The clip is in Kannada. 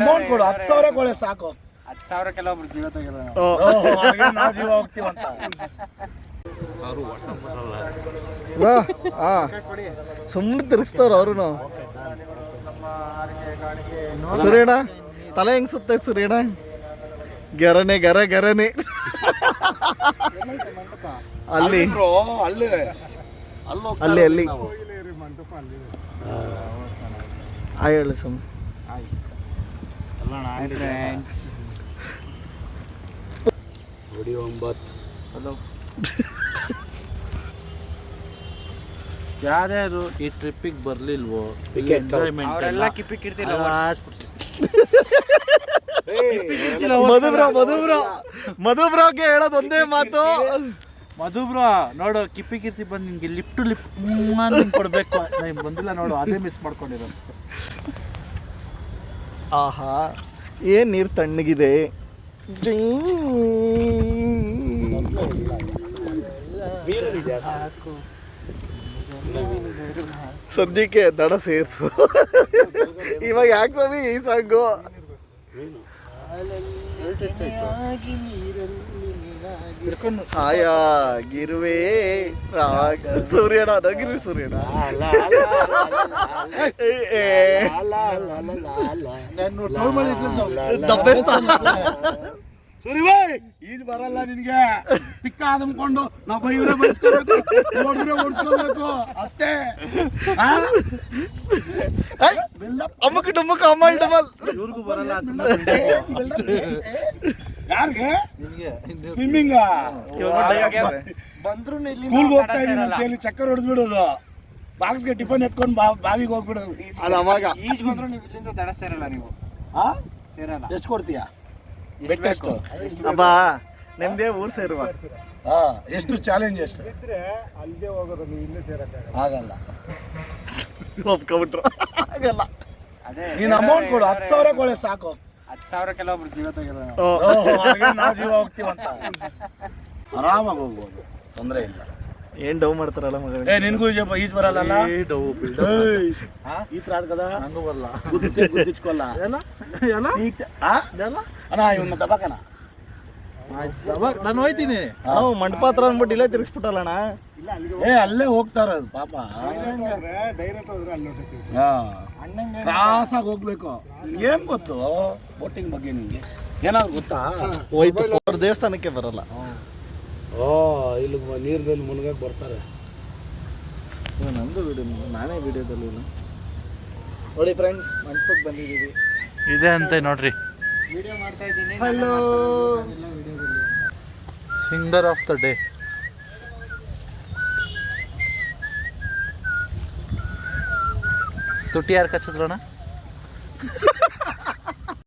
ಅಮೌಂಟ್ ಕೊಡು, 10,000 ಕೊಳೆ ಸಾಕು. 10,000 ಕೆಲವೊಬ್ರು ಜೀವ ತೆಗೆದ ನಾವು ಜೀವ ಹೋಗ್ತೀವಂತ. ಸುಮ್ಮನೆ ತಿರ್ಗಿಸ್ತವ್ರ ಅವರು. ಸುರೇಣ ತಲೆ ಹೆಂಗ್ ಸುತ್ತ ಸುರೇಣ? ಗೆರನೆ ಗರ ಗರನೆ ಅಲ್ಲಿ ಅಲ್ಲಿ ಅಲ್ಲಿ ಅಲ್ಲಿ ಹೇಳಿ ಸುಮ್ ನೋಡಿ 9. ಯಾರ್ಯಾರು ಈ ಟ್ರಿಪ್ಪಿಗೆ ಬರ್ಲಿಲ್ವೋ, ಎಂಜಾಯ್ಮೆಂಟ್ ಮಧುಬ್ರೋಗೆ ಹೇಳೋದು ಒಂದೇ ಮಾತು. ಮಧುಬ್ರೋ ನೋಡು, ಕಿಪ್ಪಿ ಕೀರ್ತಿ ಬಂದು ನಿನ್ಗೆ ಲಿಫ್ಟ್ ನಿಂಗೆ ಕೊಡ್ಬೇಕು, ನಾನು ಬಂದಿಲ್ಲ ನೋಡು, ಅದೇ ಮಿಸ್ ಮಾಡ್ಕೊಂಡಿರೋದು. ಆಹಾ ಏನ್ ನೀರು ತಣ್ಣಗಿದೆ. ಸದ್ಯಕ್ಕೆ ದಡ ಸೇರ್ಸು. ಇವಾಗ ಯಾಕೆ ಸ್ವಾಮಿ ಈ ಸಾಂಗು? ಆಯಾಗಿರುವೆ ಸೂರ್ಯನ ನಗಿರಿ ಸೂರ್ಯನ. ಸರಿ ಬಾಯ್, ಈಜ್ ಬರಲ್ಲ ನಿನ್ಗೆ, ಪಿಕ್ಕ ಆದಮ್ಕೊಂಡು ನಾವು ಬೈವ್ರೆ ಬಯಸ್ಕೋಬೇಕು, ಓಡಿದ್ರೆ ಓಡಿಸ್ಕೋಬೇಕು ಅಷ್ಟೇ. ಅಮ್ಮಕ್ ಡಮ್ಮಕ್ ಅಮ್ಮಲ್ ಡಮಲ್. ಇವ್ರಿಗೂ ಬರಲ್ಲ ಯಾರಿಗೆ? ಸ್ವಿಮ್ಮಿಂಗ್ ಬಂದ್ರು ಸ್ಕೂಲ್ಗೆ ಹೋಗ್ತಾ ಇದೀನಿ ಅಂತ ಹೇಳಿ ಚಕ್ಕರ್ ಹೊಡೆದ್ಬಿಡೋದು, ಬಾಕ್ಸ್ಗೆ ಟಿಫನ್ ಎತ್ಕೊಂಡು ಬಾವಿಗೆ ಹೋಗ್ಬಿಡೋದು. ಅದು ಅವಾಗ ಈಜ್ ಬಂದ್ರು ನೀವು ಇಲ್ಲಿಂದ ದಡ ಸೇರಲ್ಲ. ನೀವು ಸೇರಲ್ಲ. ಎಷ್ಟು ಕೊಡ್ತೀಯಾ? ಬೆಟ್ಟ ಎಷ್ಟು? ಅಬ್ಬಾ ನಿಮ್ದೇ ಊರ್ ಸೇರುವ. ಎಷ್ಟು ಚಾಲೆಂಜ್? ಎಷ್ಟು ಅಲ್ಲೇ ಹೋಗೋದು, ನೀವು ಇಲ್ಲೇ ಸೇರಕ್ಕಾಗಲ್ಲ. ಆಗಲ್ಲ, ಒಪ್ಕೊಬಿಟ್ರು ಆಗಲ್ಲ. ನೀನ್ ಅಮೌಂಟ್ ಕೊಡು, 10,000 ಕೊಳೆ ಸಾಕು. 10,000 ಕೆಲವೊಬ್ರು ಜೀವ ತೆಗೆದ ನಾವು ಜೀವ ಹೋಗ್ತೀವಂತ. ಆರಾಮಾಗಿ ಹೋಗ್ಬೋದು, ತೊಂದರೆ ಇಲ್ಲ. ಏನ್ ಡವ್ ಮಾಡ್ತಾರಲ್ಲ ಮಗ. ನಿನ್ಗೂ ಈಜ್ ಬರಲ್ಲ? ಈ ತರ ಕದ ನಂಗೂ ಬರಲ್ಲ. ಗುದ್ದಿಚ್ಕೊಲ್ಲ ಅಣ್ಣ, ಇವನ್ನ ದಬಾಕನ. ನಾನು ಹೋಯ್ತೀನಿ. ನಾವು ಮಂಟಪ ಹತ್ರ ಅಂದ್ಬಿಟ್ಟು ಇಲ್ಲೇ ತಿರ್ಗಿಸ್ಬಿಟ್ಟಲ್ಲಣ್ಣ. ಅಲ್ಲೇ ಹೋಗ್ತಾರ ಪಾಪ. ಕ್ರಾಸಾಗಿ ಹೋಗ್ಬೇಕು. ಏನ್ ಗೊತ್ತು ಬೋಟಿಂಗ್ ಬಗ್ಗೆ ನಿಂಗೆ ಏನಾದ್ರು ಗೊತ್ತಾ? ಹೋಯ್ತು, ಅವ್ರ ದೇವಸ್ಥಾನಕ್ಕೆ ಬರಲ್ಲ. ಇಲ್ಲಿ ನೀರಿನಲ್ಲಿ ಮುನ್ಗಕ್ಕೆ ಬರ್ತಾರೆ. ನಂದು ವಿಡಿಯೋ, ನಾನೇ ವಿಡಿಯೋದಲ್ಲಿ ಇಲ್ಲ ನೋಡಿ ಫ್ರೆಂಡ್ಸ್. ಮಂಟಪಕ್ಕೆ ಬಂದಿದ್ದೀವಿ. ಇದೆ ಅಂತ ನೋಡ್ರಿ. ವಿಡಿಯೋ ಮಾಡ್ತಾ ಇದ್ದೀನಿ. Hello, singer of the day. ತುಟಿ ಯಾರು ಕಚ್ಚಿದ್ರಣ?